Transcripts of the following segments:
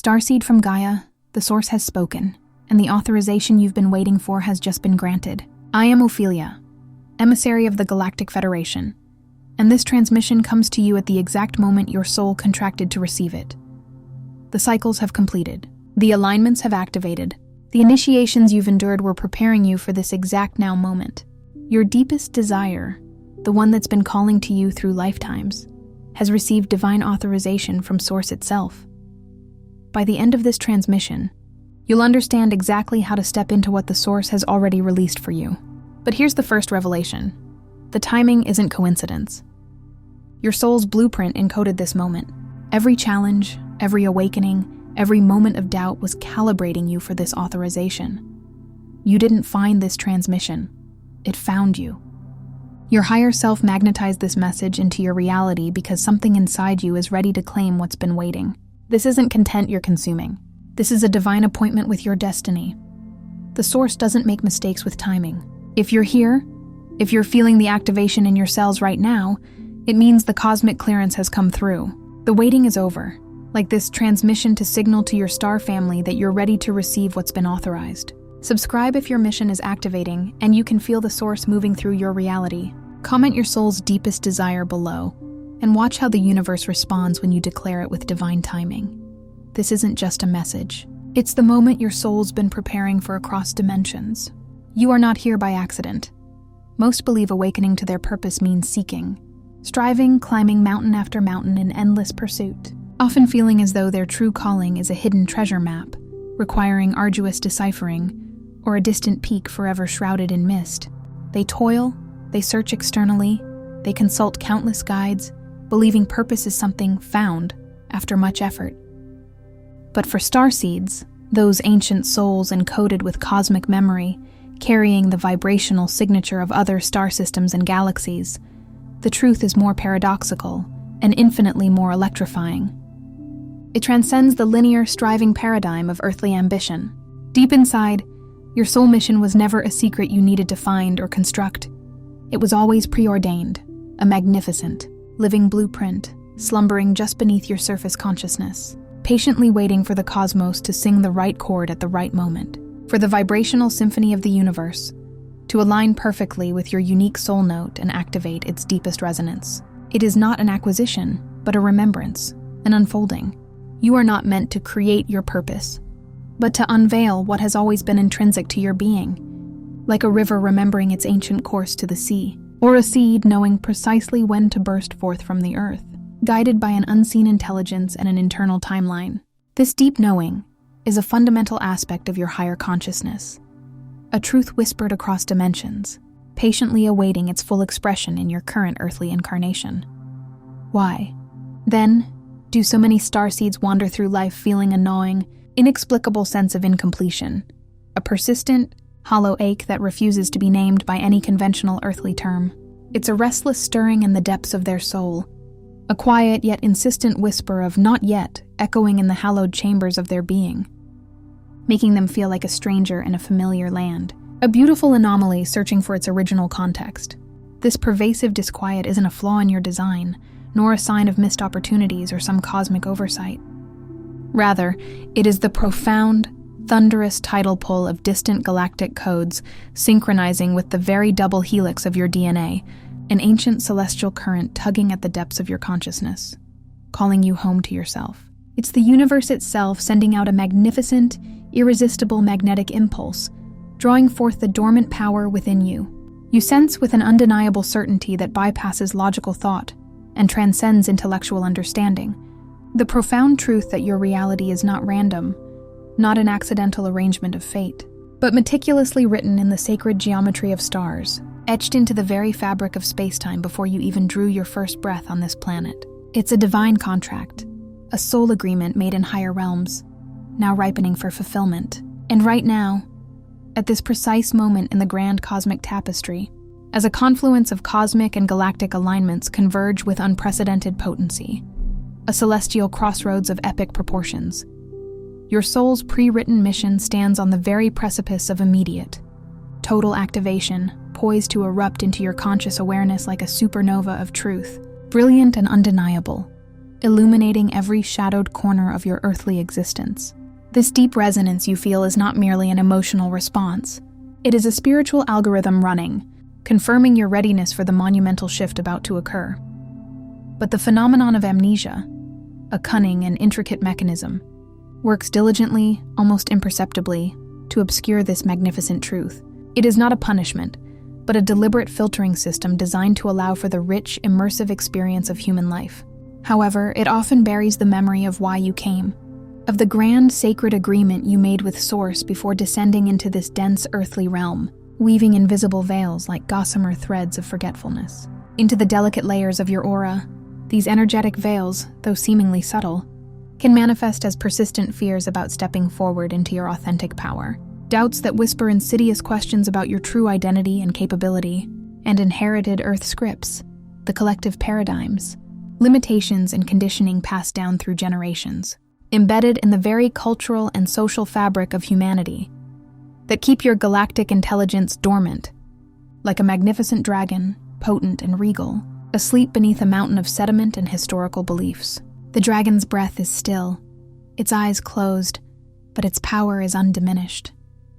Starseed from Gaia, the source has spoken, and the authorization you've been waiting for has just been granted. I am Ophelia, emissary of the Galactic Federation, and this transmission comes to you at the exact moment your soul contracted to receive it. The cycles have completed. The alignments have activated. The initiations you've endured were preparing you for this exact now moment. Your deepest desire, the one that's been calling to you through lifetimes, has received divine authorization from Source itself. By the end of this transmission, you'll understand exactly how to step into what the Source has already released for you. But here's the first revelation. The timing isn't coincidence. Your soul's blueprint encoded this moment. Every challenge, every awakening, every moment of doubt was calibrating you for this authorization. You didn't find this transmission. It found you. Your higher self magnetized this message into your reality because something inside you is ready to claim what's been waiting. This isn't content you're consuming. This is a divine appointment with your destiny. The Source doesn't make mistakes with timing. If you're here, if you're feeling the activation in your cells right now, it means the cosmic clearance has come through. The waiting is over, like this transmission to signal to your star family that you're ready to receive what's been authorized. Subscribe if your mission is activating and you can feel the Source moving through your reality. Comment your soul's deepest desire below, and watch how the universe responds when you declare it with divine timing. This isn't just a message. It's the moment your soul's been preparing for across dimensions. You are not here by accident. Most believe awakening to their purpose means seeking, striving, climbing mountain after mountain in endless pursuit, often feeling as though their true calling is a hidden treasure map, requiring arduous deciphering, or a distant peak forever shrouded in mist. They toil, they search externally, they consult countless guides, believing purpose is something found after much effort. But for starseeds, those ancient souls encoded with cosmic memory, carrying the vibrational signature of other star systems and galaxies, the truth is more paradoxical and infinitely more electrifying. It transcends the linear, striving paradigm of earthly ambition. Deep inside, your soul mission was never a secret you needed to find or construct. It was always preordained, a magnificent, living blueprint, slumbering just beneath your surface consciousness, patiently waiting for the cosmos to sing the right chord at the right moment, for the vibrational symphony of the universe to align perfectly with your unique soul note and activate its deepest resonance. It is not an acquisition, but a remembrance, an unfolding. You are not meant to create your purpose, but to unveil what has always been intrinsic to your being, like a river remembering its ancient course to the sea, or a seed knowing precisely when to burst forth from the earth, guided by an unseen intelligence and an internal timeline. This deep knowing is a fundamental aspect of your higher consciousness, a truth whispered across dimensions, patiently awaiting its full expression in your current earthly incarnation. Why, then, do so many starseeds wander through life feeling a gnawing, inexplicable sense of incompletion, a persistent, hollow ache that refuses to be named by any conventional earthly term? It's a restless stirring in the depths of their soul, a quiet yet insistent whisper of "not yet" echoing in the hallowed chambers of their being, making them feel like a stranger in a familiar land, a beautiful anomaly searching for its original context. This pervasive disquiet isn't a flaw in your design, nor a sign of missed opportunities or some cosmic oversight. Rather, it is the profound, thunderous tidal pull of distant galactic codes synchronizing with the very double helix of your DNA, an ancient celestial current tugging at the depths of your consciousness, calling you home to yourself. It's the universe itself sending out a magnificent, irresistible magnetic impulse, drawing forth the dormant power within you. You sense with an undeniable certainty that bypasses logical thought and transcends intellectual understanding, the profound truth that your reality is not random, not an accidental arrangement of fate, but meticulously written in the sacred geometry of stars, etched into the very fabric of space-time before you even drew your first breath on this planet. It's a divine contract, a soul agreement made in higher realms, now ripening for fulfillment. And right now, at this precise moment in the grand cosmic tapestry, as a confluence of cosmic and galactic alignments converge with unprecedented potency, a celestial crossroads of epic proportions, your soul's pre-written mission stands on the very precipice of immediate, total activation, poised to erupt into your conscious awareness like a supernova of truth, brilliant and undeniable, illuminating every shadowed corner of your earthly existence. This deep resonance you feel is not merely an emotional response. It is a spiritual algorithm running, confirming your readiness for the monumental shift about to occur. But the phenomenon of amnesia, a cunning and intricate mechanism, works diligently, almost imperceptibly, to obscure this magnificent truth. It is not a punishment, but a deliberate filtering system designed to allow for the rich, immersive experience of human life. However, it often buries the memory of why you came, of the grand sacred agreement you made with Source before descending into this dense earthly realm, weaving invisible veils like gossamer threads of forgetfulness. Into the delicate layers of your aura, these energetic veils, though seemingly subtle, can manifest as persistent fears about stepping forward into your authentic power. Doubts that whisper insidious questions about your true identity and capability, and inherited Earth scripts, the collective paradigms, limitations and conditioning passed down through generations, embedded in the very cultural and social fabric of humanity, that keep your galactic intelligence dormant, like a magnificent dragon, potent and regal, asleep beneath a mountain of sediment and historical beliefs. The dragon's breath is still, its eyes closed, but its power is undiminished,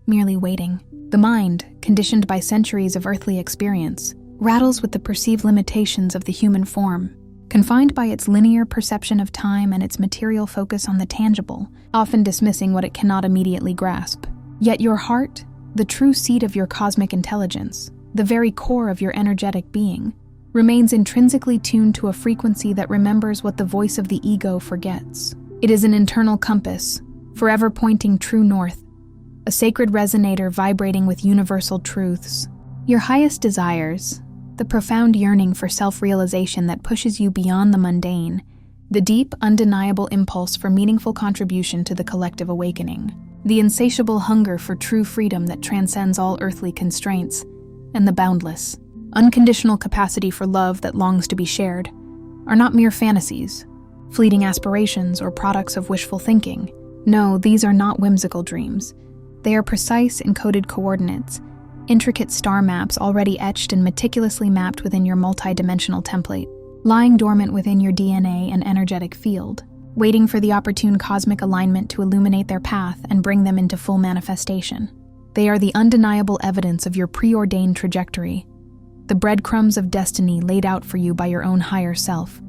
merely waiting. The mind, conditioned by centuries of earthly experience, rattles with the perceived limitations of the human form, confined by its linear perception of time and its material focus on the tangible, often dismissing what it cannot immediately grasp. Yet your heart, the true seat of your cosmic intelligence, the very core of your energetic being, remains intrinsically tuned to a frequency that remembers what the voice of the ego forgets. It is an internal compass, forever pointing true north, a sacred resonator vibrating with universal truths. Your highest desires, the profound yearning for self-realization that pushes you beyond the mundane, the deep, undeniable impulse for meaningful contribution to the collective awakening, the insatiable hunger for true freedom that transcends all earthly constraints, and the boundless, unconditional capacity for love that longs to be shared, are not mere fantasies, fleeting aspirations, or products of wishful thinking. No, these are not whimsical dreams. They are precise, encoded coordinates, intricate star maps already etched and meticulously mapped within your multidimensional template, lying dormant within your DNA and energetic field, waiting for the opportune cosmic alignment to illuminate their path and bring them into full manifestation. They are the undeniable evidence of your preordained trajectory, the breadcrumbs of destiny laid out for you by your own higher self.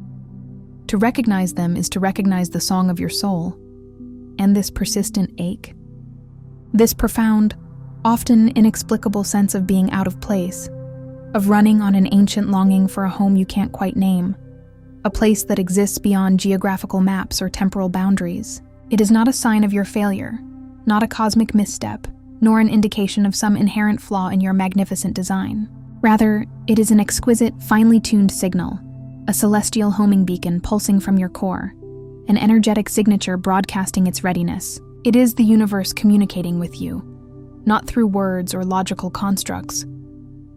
To recognize them is to recognize the song of your soul, and this persistent ache, this profound, often inexplicable sense of being out of place, of running on an ancient longing for a home you can't quite name, a place that exists beyond geographical maps or temporal boundaries. It is not a sign of your failure, not a cosmic misstep, nor an indication of some inherent flaw in your magnificent design. Rather, it is an exquisite, finely tuned signal, a celestial homing beacon pulsing from your core, an energetic signature broadcasting its readiness. It is the universe communicating with you, not through words or logical constructs,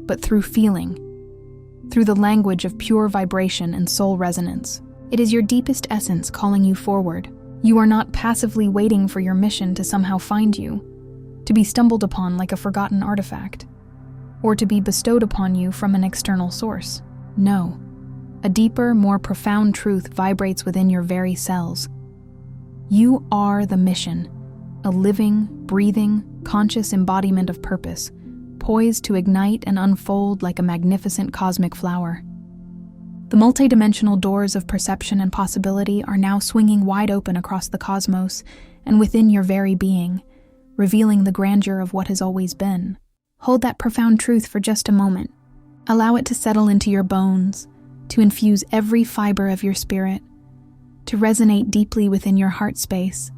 but through feeling, through the language of pure vibration and soul resonance. It is your deepest essence calling you forward. You are not passively waiting for your mission to somehow find you, to be stumbled upon like a forgotten artifact, or to be bestowed upon you from an external source. No, a deeper, more profound truth vibrates within your very cells. You are the mission, a living, breathing, conscious embodiment of purpose, poised to ignite and unfold like a magnificent cosmic flower. The multidimensional doors of perception and possibility are now swinging wide open across the cosmos and within your very being, revealing the grandeur of what has always been. Hold that profound truth for just a moment. Allow it to settle into your bones, to infuse every fiber of your spirit, to resonate deeply within your heart space,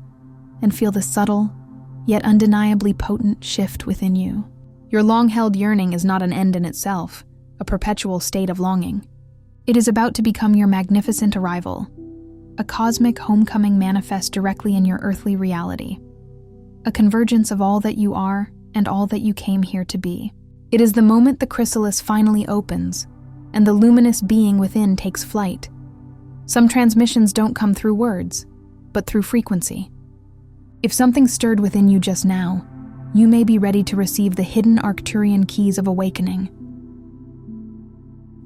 and feel the subtle, yet undeniably potent shift within you. Your long-held yearning is not an end in itself, a perpetual state of longing. It is about to become your magnificent arrival, a cosmic homecoming manifest directly in your earthly reality, a convergence of all that you are and all that you came here to be. It is the moment the chrysalis finally opens, and the luminous being within takes flight. Some transmissions don't come through words, but through frequency. If something stirred within you just now, you may be ready to receive the hidden Arcturian keys of awakening.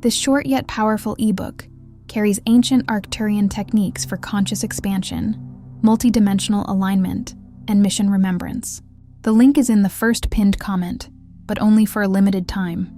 This short yet powerful ebook, carries ancient Arcturian techniques for conscious expansion, multidimensional alignment, and mission remembrance. The link is in the first pinned comment, but only for a limited time.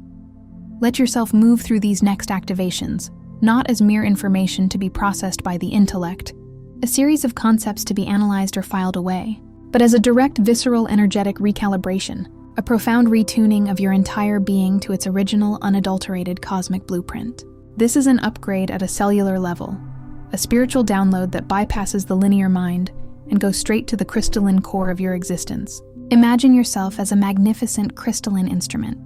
Let yourself move through these next activations, not as mere information to be processed by the intellect, a series of concepts to be analyzed or filed away, but as a direct visceral energetic recalibration, a profound retuning of your entire being to its original unadulterated cosmic blueprint. This is an upgrade at a cellular level, a spiritual download that bypasses the linear mind and goes straight to the crystalline core of your existence. Imagine yourself as a magnificent crystalline instrument,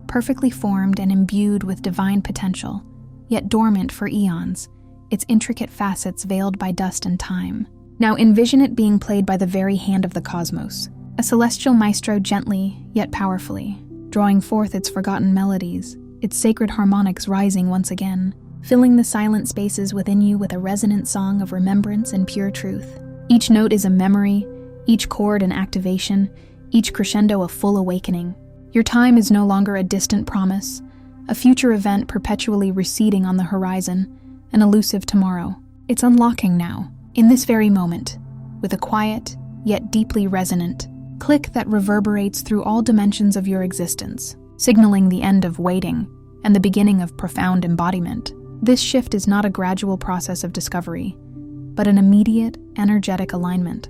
perfectly formed and imbued with divine potential, yet dormant for eons, its intricate facets veiled by dust and time. Now envision it being played by the very hand of the cosmos, a celestial maestro gently, yet powerfully, drawing forth its forgotten melodies, its sacred harmonics rising once again, filling the silent spaces within you with a resonant song of remembrance and pure truth. Each note is a memory, each chord an activation, each crescendo a full awakening. Your time is no longer a distant promise, a future event perpetually receding on the horizon, an elusive tomorrow. It's unlocking now, in this very moment, with a quiet, yet deeply resonant click that reverberates through all dimensions of your existence, signaling the end of waiting and the beginning of profound embodiment. This shift is not a gradual process of discovery, but an immediate, energetic alignment,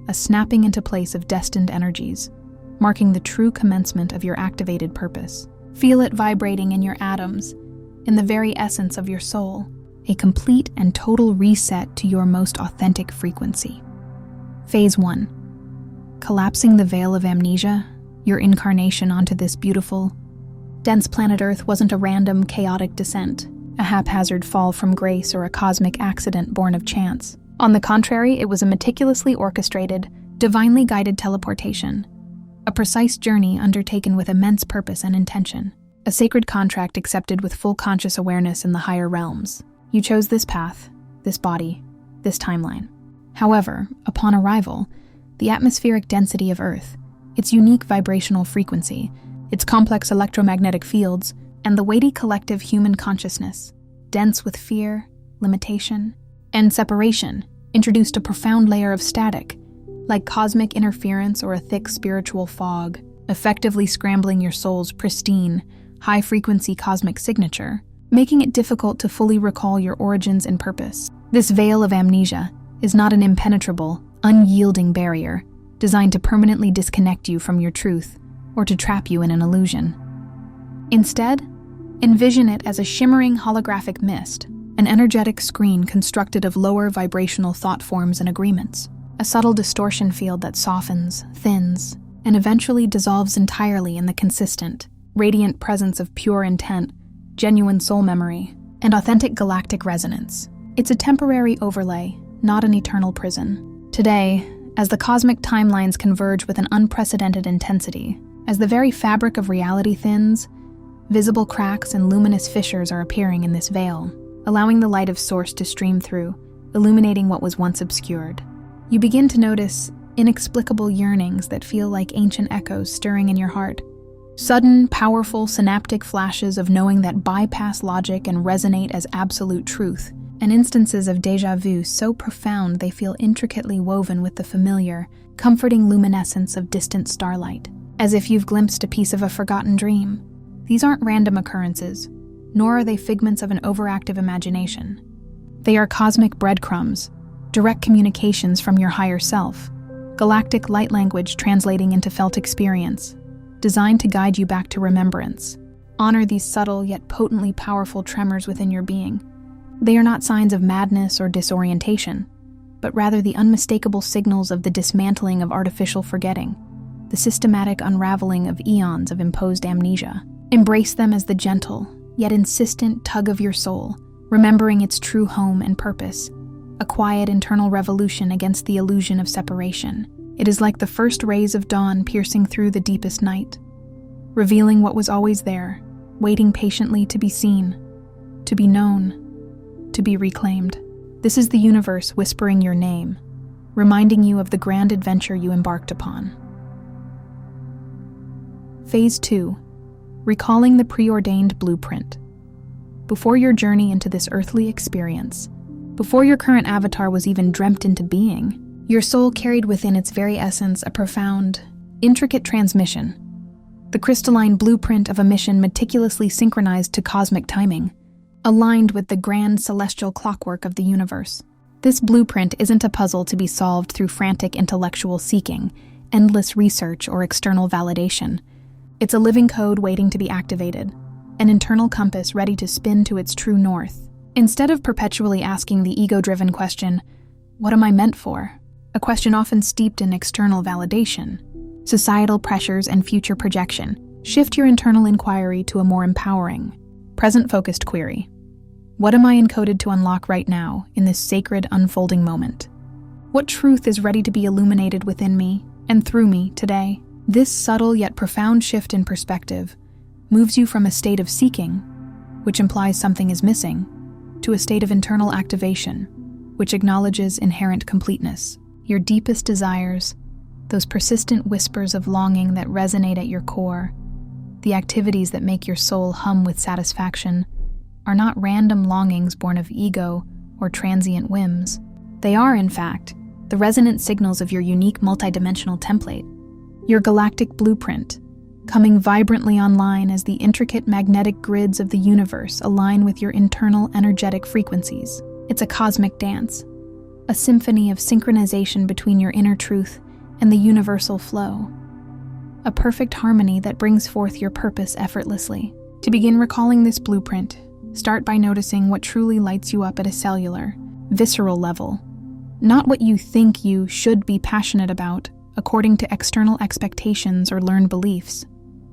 a snapping into place of destined energies, marking the true commencement of your activated purpose. Feel it vibrating in your atoms, in the very essence of your soul, a complete and total reset to your most authentic frequency. Phase 1. Collapsing the veil of amnesia, your incarnation onto this beautiful, dense planet Earth wasn't a random, chaotic descent, a haphazard fall from grace or a cosmic accident born of chance. On the contrary, it was a meticulously orchestrated, divinely guided teleportation, a precise journey undertaken with immense purpose and intention, a sacred contract accepted with full conscious awareness in the higher realms. You chose this path, this body, this timeline. However, upon arrival, the atmospheric density of Earth, its unique vibrational frequency, its complex electromagnetic fields, and the weighty collective human consciousness, dense with fear, limitation, and separation, introduced a profound layer of static, like cosmic interference or a thick spiritual fog, effectively scrambling your soul's pristine, high-frequency cosmic signature, making it difficult to fully recall your origins and purpose. This veil of amnesia is not an impenetrable, unyielding barrier designed to permanently disconnect you from your truth or to trap you in an illusion. Instead, envision it as a shimmering holographic mist, an energetic screen constructed of lower vibrational thought forms and agreements, a subtle distortion field that softens, thins, and eventually dissolves entirely in the consistent, radiant presence of pure intent, genuine soul memory, and authentic galactic resonance. It's a temporary overlay, not an eternal prison. Today, as the cosmic timelines converge with an unprecedented intensity, as the very fabric of reality thins, visible cracks and luminous fissures are appearing in this veil, allowing the light of Source to stream through, illuminating what was once obscured. You begin to notice inexplicable yearnings that feel like ancient echoes stirring in your heart. Sudden, powerful synaptic flashes of knowing that bypass logic and resonate as absolute truth, and instances of déjà vu so profound they feel intricately woven with the familiar, comforting luminescence of distant starlight, as if you've glimpsed a piece of a forgotten dream. These aren't random occurrences, nor are they figments of an overactive imagination. They are cosmic breadcrumbs, direct communications from your higher self, galactic light language translating into felt experience, designed to guide you back to remembrance. Honor these subtle yet potently powerful tremors within your being. They are not signs of madness or disorientation, but rather the unmistakable signals of the dismantling of artificial forgetting, the systematic unraveling of eons of imposed amnesia. Embrace them as the gentle, yet insistent tug of your soul, remembering its true home and purpose, a quiet internal revolution against the illusion of separation. It is like the first rays of dawn piercing through the deepest night, revealing what was always there, waiting patiently to be seen, to be known, to be reclaimed. This is the universe whispering your name, reminding you of the grand adventure you embarked upon. Phase 2. Recalling the preordained blueprint. before your journey into this earthly experience, before your current avatar was even dreamt into being, your soul carried within its very essence a profound, intricate transmission, the crystalline blueprint of a mission meticulously synchronized to cosmic timing, aligned with the grand celestial clockwork of the universe. This blueprint isn't a puzzle to be solved through frantic intellectual seeking, endless research, or external validation. It's a living code waiting to be activated, an internal compass ready to spin to its true north. Instead of perpetually asking the ego-driven question, "What am I meant for?" a question often steeped in external validation, societal pressures, and future projection, shift your internal inquiry to a more empowering, present-focused query. What am I encoded to unlock right now, in this sacred, unfolding moment? What truth is ready to be illuminated within me and through me today? This subtle yet profound shift in perspective moves you from a state of seeking, which implies something is missing, to a state of internal activation, which acknowledges inherent completeness. Your deepest desires, those persistent whispers of longing that resonate at your core, the activities that make your soul hum with satisfaction, are not random longings born of ego or transient whims. They are, in fact, the resonant signals of your unique multidimensional template, your galactic blueprint, coming vibrantly online as the intricate magnetic grids of the universe align with your internal energetic frequencies. It's a cosmic dance, a symphony of synchronization between your inner truth and the universal flow, a perfect harmony that brings forth your purpose effortlessly. To begin recalling this blueprint, start by noticing what truly lights you up at a cellular, visceral level, not what you think you should be passionate about according to external expectations or learned beliefs,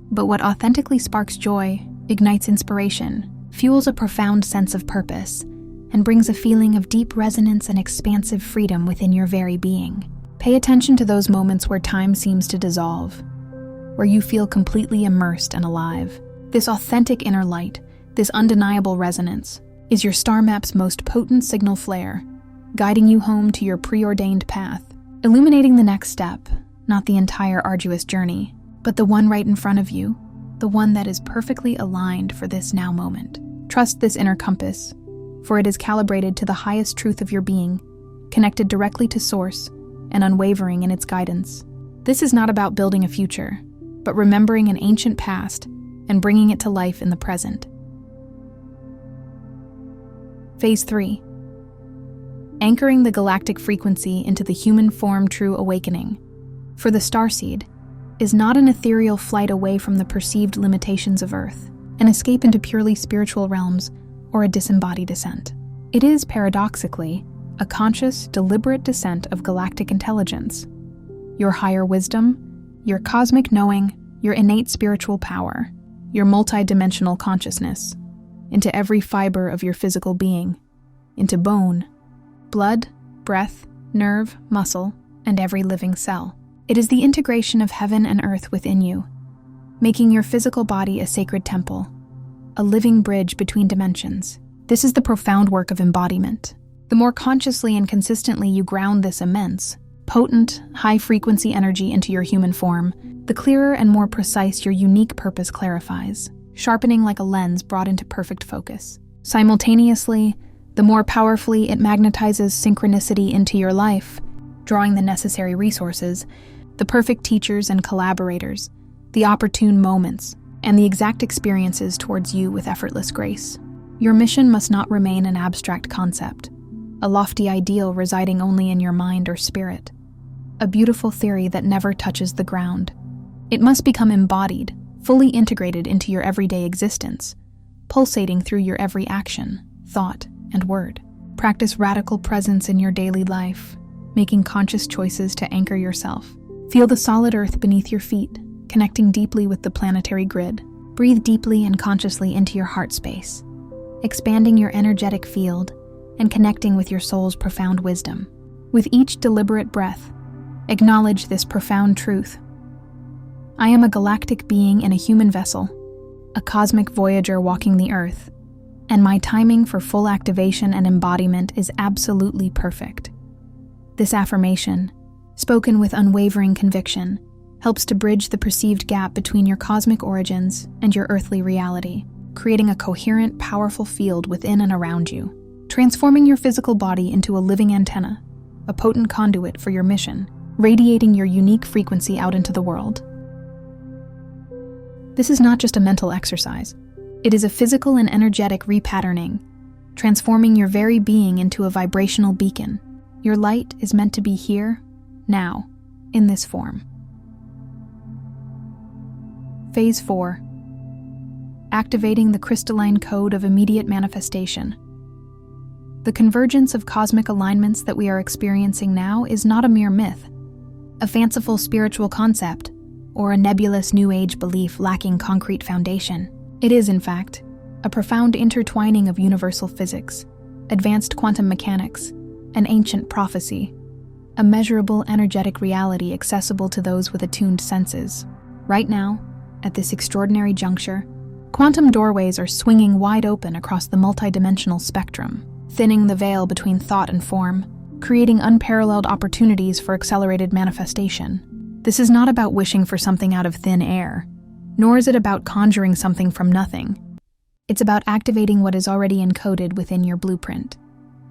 but what authentically sparks joy, ignites inspiration, fuels a profound sense of purpose, and brings a feeling of deep resonance and expansive freedom within your very being. Pay attention to those moments where time seems to dissolve, where you feel completely immersed and alive. This authentic inner light, this undeniable resonance, is your star map's most potent signal flare, guiding you home to your preordained path, illuminating the next step, not the entire arduous journey, but the one right in front of you, the one that is perfectly aligned for this now moment. Trust this inner compass, for it is calibrated to the highest truth of your being, connected directly to Source, and unwavering in its guidance. This is not about building a future, but remembering an ancient past and bringing it to life in the present. Phase 3. Anchoring the galactic frequency into the human form true awakening. For the starseed, is not an ethereal flight away from the perceived limitations of Earth, an escape into purely spiritual realms, or a disembodied ascent. It is, paradoxically, a conscious, deliberate descent of galactic intelligence, your higher wisdom, your cosmic knowing, your innate spiritual power, your multidimensional consciousness, into every fiber of your physical being, into bone, blood, breath, nerve, muscle, and every living cell. It is the integration of heaven and earth within you, making your physical body a sacred temple, a living bridge between dimensions. This is the profound work of embodiment. The more consciously and consistently you ground this immense, potent, high-frequency energy into your human form, the clearer and more precise your unique purpose clarifies, sharpening like a lens brought into perfect focus. Simultaneously, the more powerfully it magnetizes synchronicity into your life, drawing the necessary resources, the perfect teachers and collaborators, the opportune moments, and the exact experiences towards you with effortless grace. Your mission must not remain an abstract concept, a lofty ideal residing only in your mind or spirit, a beautiful theory that never touches the ground. It must become embodied, fully integrated into your everyday existence, pulsating through your every action, thought, and word. Practice radical presence in your daily life, making conscious choices to anchor yourself. Feel the solid earth beneath your feet, connecting deeply with the planetary grid. Breathe deeply and consciously into your heart space, expanding your energetic field and connecting with your soul's profound wisdom. With each deliberate breath, acknowledge this profound truth. I am a galactic being in a human vessel, a cosmic voyager walking the earth, and my timing for full activation and embodiment is absolutely perfect. This affirmation, spoken with unwavering conviction, helps to bridge the perceived gap between your cosmic origins and your earthly reality, creating a coherent, powerful field within and around you, transforming your physical body into a living antenna, a potent conduit for your mission, radiating your unique frequency out into the world. This is not just a mental exercise. It is a physical and energetic repatterning, transforming your very being into a vibrational beacon. Your light is meant to be here, now, in this form. Phase 4. Activating the crystalline code of immediate manifestation. The convergence of cosmic alignments that we are experiencing now is not a mere myth, a fanciful spiritual concept, or a nebulous New Age belief lacking concrete foundation. It is, in fact, a profound intertwining of universal physics, advanced quantum mechanics, and ancient prophecy, a measurable energetic reality accessible to those with attuned senses. Right now, at this extraordinary juncture, quantum doorways are swinging wide open across the multidimensional spectrum, thinning the veil between thought and form, creating unparalleled opportunities for accelerated manifestation. This is not about wishing for something out of thin air, nor is it about conjuring something from nothing. It's about activating what is already encoded within your blueprint,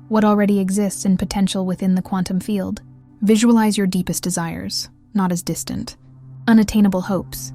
what already exists in potential within the quantum field. Visualize your deepest desires, not as distant, unattainable hopes,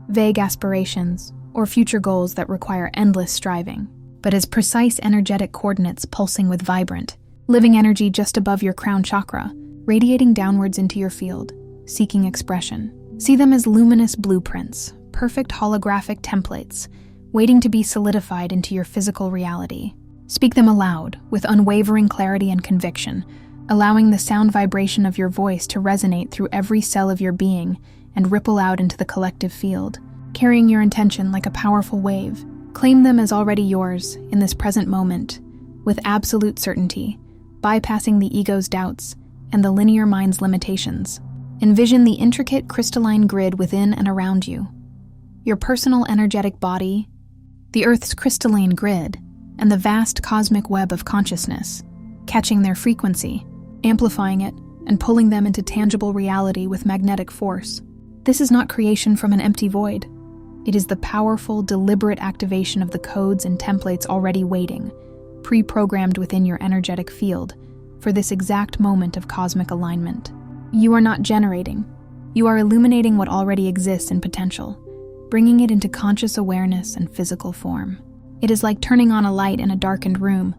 vague aspirations, or future goals that require endless striving, but as precise energetic coordinates pulsing with vibrant, living energy just above your crown chakra, radiating downwards into your field, seeking expression. See them as luminous blueprints, perfect holographic templates, waiting to be solidified into your physical reality. Speak them aloud, with unwavering clarity and conviction, allowing the sound vibration of your voice to resonate through every cell of your being and ripple out into the collective field, carrying your intention like a powerful wave. Claim them as already yours in this present moment, with absolute certainty, bypassing the ego's doubts and the linear mind's limitations. Envision the intricate crystalline grid within and around you, your personal energetic body, the Earth's crystalline grid, and the vast cosmic web of consciousness, catching their frequency, amplifying it, and pulling them into tangible reality with magnetic force. This is not creation from an empty void. It is the powerful, deliberate activation of the codes and templates already waiting, pre-programmed within your energetic field, for this exact moment of cosmic alignment. You are not generating. You are illuminating what already exists in potential, bringing it into conscious awareness and physical form. It is like turning on a light in a darkened room,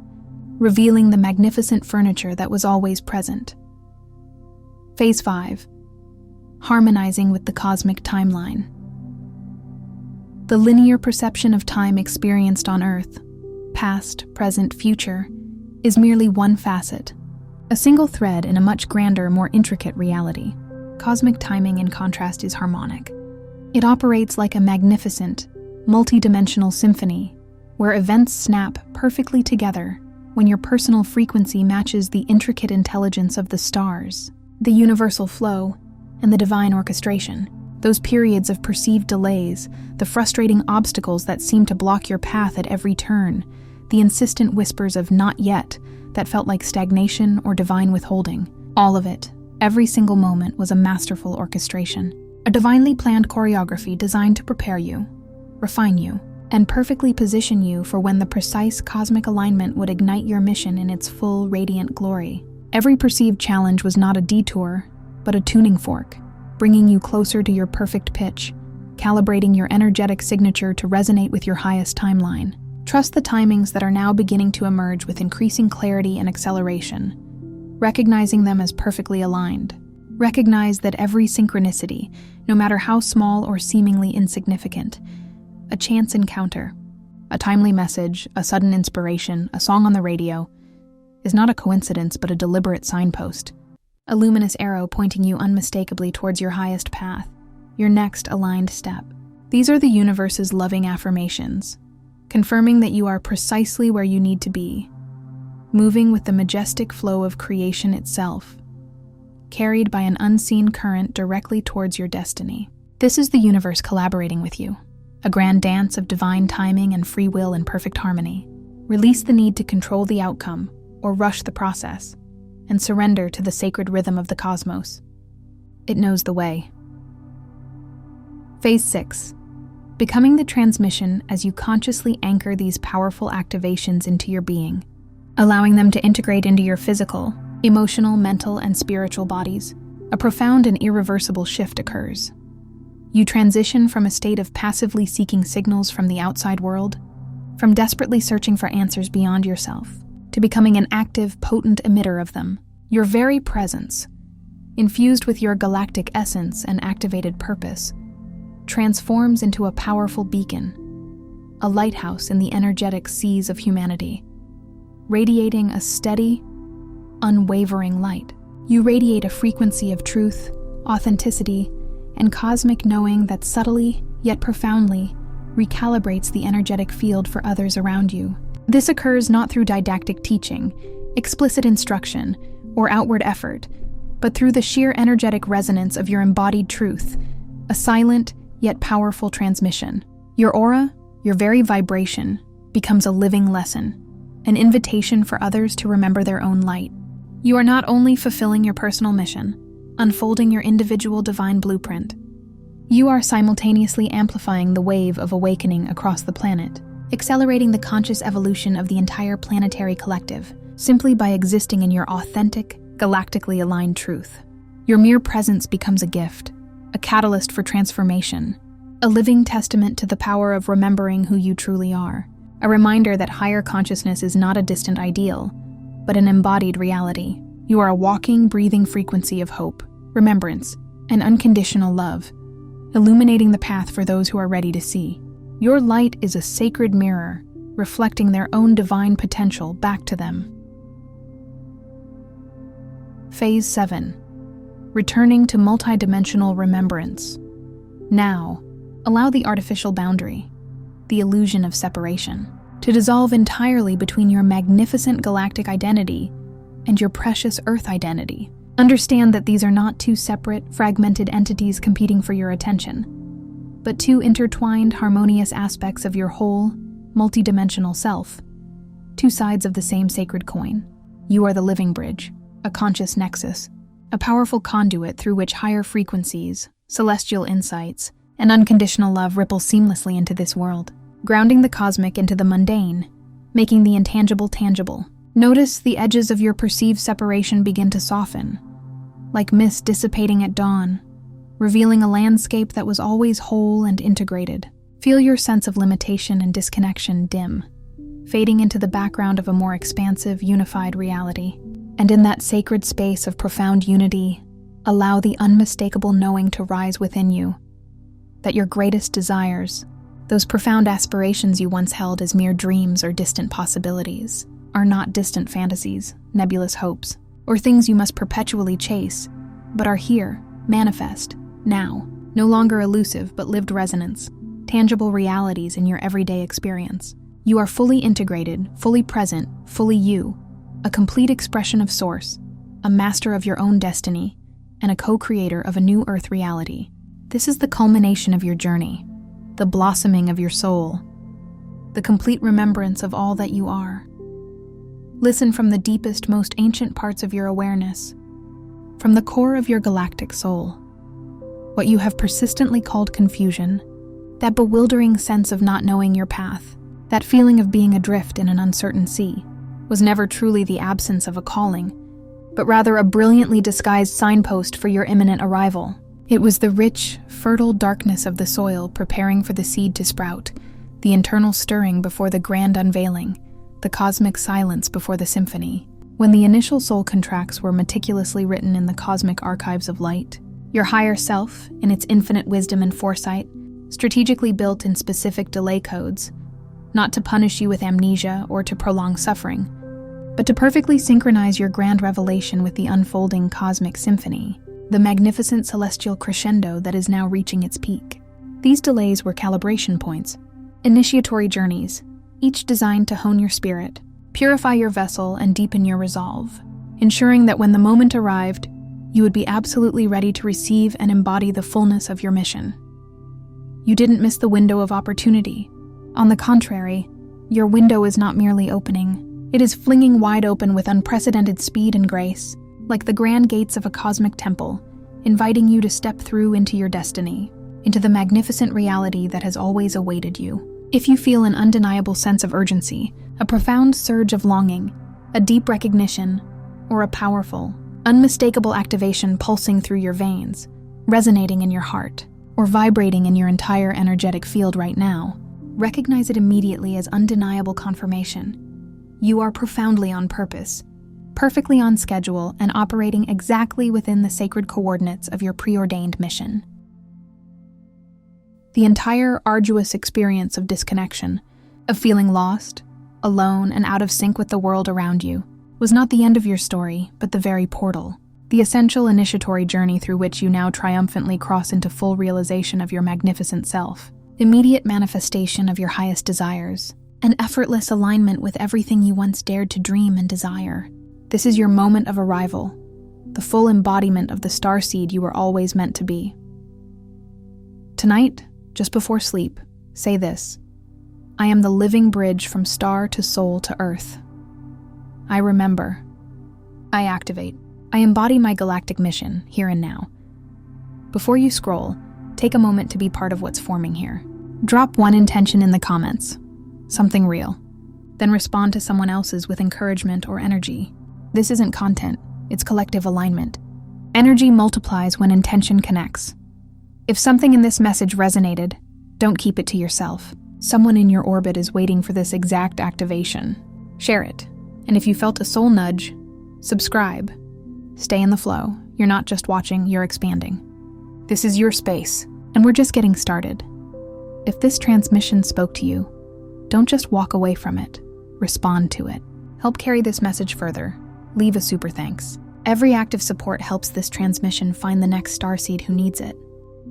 revealing the magnificent furniture that was always present. Phase 5. Harmonizing with the cosmic timeline. The linear perception of time experienced on Earth, past, present, future, is merely one facet, a single thread in a much grander, more intricate reality. Cosmic timing, in contrast, is harmonic. It operates like a magnificent, multidimensional symphony, where events snap perfectly together when your personal frequency matches the intricate intelligence of the stars, the universal flow, and the divine orchestration. Those periods of perceived delays, the frustrating obstacles that seem to block your path at every turn, the insistent whispers of "not yet" that felt like stagnation or divine withholding. All of it, every single moment, was a masterful orchestration, a divinely planned choreography designed to prepare you, refine you, and perfectly position you for when the precise cosmic alignment would ignite your mission in its full, radiant glory. Every perceived challenge was not a detour, but a tuning fork, bringing you closer to your perfect pitch, calibrating your energetic signature to resonate with your highest timeline. Trust the timings that are now beginning to emerge with increasing clarity and acceleration, recognizing them as perfectly aligned. Recognize that every synchronicity, no matter how small or seemingly insignificant, a chance encounter, a timely message, a sudden inspiration, a song on the radio, is not a coincidence but a deliberate signpost, a luminous arrow pointing you unmistakably towards your highest path, your next aligned step. These are the universe's loving affirmations, confirming that you are precisely where you need to be, moving with the majestic flow of creation itself, carried by an unseen current directly towards your destiny. This is the universe collaborating with you, a grand dance of divine timing and free will in perfect harmony. Release the need to control the outcome or rush the process, and surrender to the sacred rhythm of the cosmos. It knows the way. Phase 6. becoming the transmission as you consciously anchor these powerful activations into your being, allowing them to integrate into your physical, emotional, mental, and spiritual bodies. A profound and irreversible shift occurs. You transition from a state of passively seeking signals from the outside world, from desperately searching for answers beyond yourself, to becoming an active, potent emitter of them. Your very presence, infused with your galactic essence and activated purpose, transforms into a powerful beacon, a lighthouse in the energetic seas of humanity, radiating a steady, unwavering light. You radiate a frequency of truth, authenticity, and cosmic knowing that subtly, yet profoundly, recalibrates the energetic field for others around you. This occurs not through didactic teaching, explicit instruction, or outward effort, but through the sheer energetic resonance of your embodied truth, a silent yet powerful transmission. Your aura, your very vibration, becomes a living lesson, an invitation for others to remember their own light. You are not only fulfilling your personal mission, unfolding your individual divine blueprint, you are simultaneously amplifying the wave of awakening across the planet, accelerating the conscious evolution of the entire planetary collective, simply by existing in your authentic, galactically aligned truth. Your mere presence becomes a gift, a catalyst for transformation, a living testament to the power of remembering who you truly are, a reminder that higher consciousness is not a distant ideal, but an embodied reality. You are a walking, breathing frequency of hope, remembrance, and unconditional love, illuminating the path for those who are ready to see. Your light is a sacred mirror, reflecting their own divine potential back to them. Phase 7. Returning to multidimensional remembrance. Now, allow the artificial boundary, the illusion of separation, to dissolve entirely between your magnificent galactic identity and your precious Earth identity. Understand that these are not two separate, fragmented entities competing for your attention, but two intertwined, harmonious aspects of your whole, multidimensional self, two sides of the same sacred coin. You are the living bridge, a conscious nexus, a powerful conduit through which higher frequencies, celestial insights, and unconditional love ripple seamlessly into this world, grounding the cosmic into the mundane, making the intangible tangible. Notice the edges of your perceived separation begin to soften, like mist dissipating at dawn, revealing a landscape that was always whole and integrated. Feel your sense of limitation and disconnection dim, fading into the background of a more expansive, unified reality. And in that sacred space of profound unity, allow the unmistakable knowing to rise within you, that your greatest desires, those profound aspirations you once held as mere dreams or distant possibilities, are not distant fantasies, nebulous hopes, or things you must perpetually chase, but are here, manifest, now, no longer elusive but lived resonance, tangible realities in your everyday experience. You are fully integrated, fully present, fully you, a complete expression of Source, a master of your own destiny, and a co-creator of a new Earth reality. This is the culmination of your journey, the blossoming of your soul, the complete remembrance of all that you are. Listen from the deepest, most ancient parts of your awareness, from the core of your galactic soul. What you have persistently called confusion, that bewildering sense of not knowing your path, that feeling of being adrift in an uncertain sea, was never truly the absence of a calling, but rather a brilliantly disguised signpost for your imminent arrival. It was the rich, fertile darkness of the soil preparing for the seed to sprout, the internal stirring before the grand unveiling, the cosmic silence before the symphony. When the initial soul contracts were meticulously written in the cosmic archives of light, your higher self, in its infinite wisdom and foresight, strategically built in specific delay codes, not to punish you with amnesia or to prolong suffering, but to perfectly synchronize your grand revelation with the unfolding cosmic symphony, the magnificent celestial crescendo that is now reaching its peak. These delays were calibration points, initiatory journeys, each designed to hone your spirit, purify your vessel, and deepen your resolve, ensuring that when the moment arrived, you would be absolutely ready to receive and embody the fullness of your mission. You didn't miss the window of opportunity. On the contrary, your window is not merely opening, it is flinging wide open with unprecedented speed and grace, like the grand gates of a cosmic temple, inviting you to step through into your destiny. into the magnificent reality that has always awaited you. If you feel an undeniable sense of urgency, a profound surge of longing, a deep recognition, or a powerful, unmistakable activation pulsing through your veins, resonating in your heart, or vibrating in your entire energetic field right now, recognize it immediately as undeniable confirmation. You are profoundly on purpose, perfectly on schedule, and operating exactly within the sacred coordinates of your preordained mission. The entire arduous experience of disconnection, of feeling lost, alone, and out of sync with the world around you, was not the end of your story, but the very portal, the essential initiatory journey through which you now triumphantly cross into full realization of your magnificent self, immediate manifestation of your highest desires, and effortless alignment with everything you once dared to dream and desire. This is your moment of arrival, the full embodiment of the starseed you were always meant to be. Tonight, just before sleep, say this: I am the living bridge from star to soul to earth. I remember. I activate. I embody my galactic mission, here and now. Before you scroll, take a moment to be part of what's forming here. Drop one intention in the comments, something real. Then respond to someone else's with encouragement or energy. This isn't content, it's collective alignment. Energy multiplies when intention connects. If something in this message resonated, don't keep it to yourself. Someone in your orbit is waiting for this exact activation. Share it. And if you felt a soul nudge, subscribe. Stay in the flow. You're not just watching, you're expanding. This is your space, and we're just getting started. If this transmission spoke to you, don't just walk away from it. Respond to it. Help carry this message further. Leave a super thanks. Every act of support helps this transmission find the next starseed who needs it.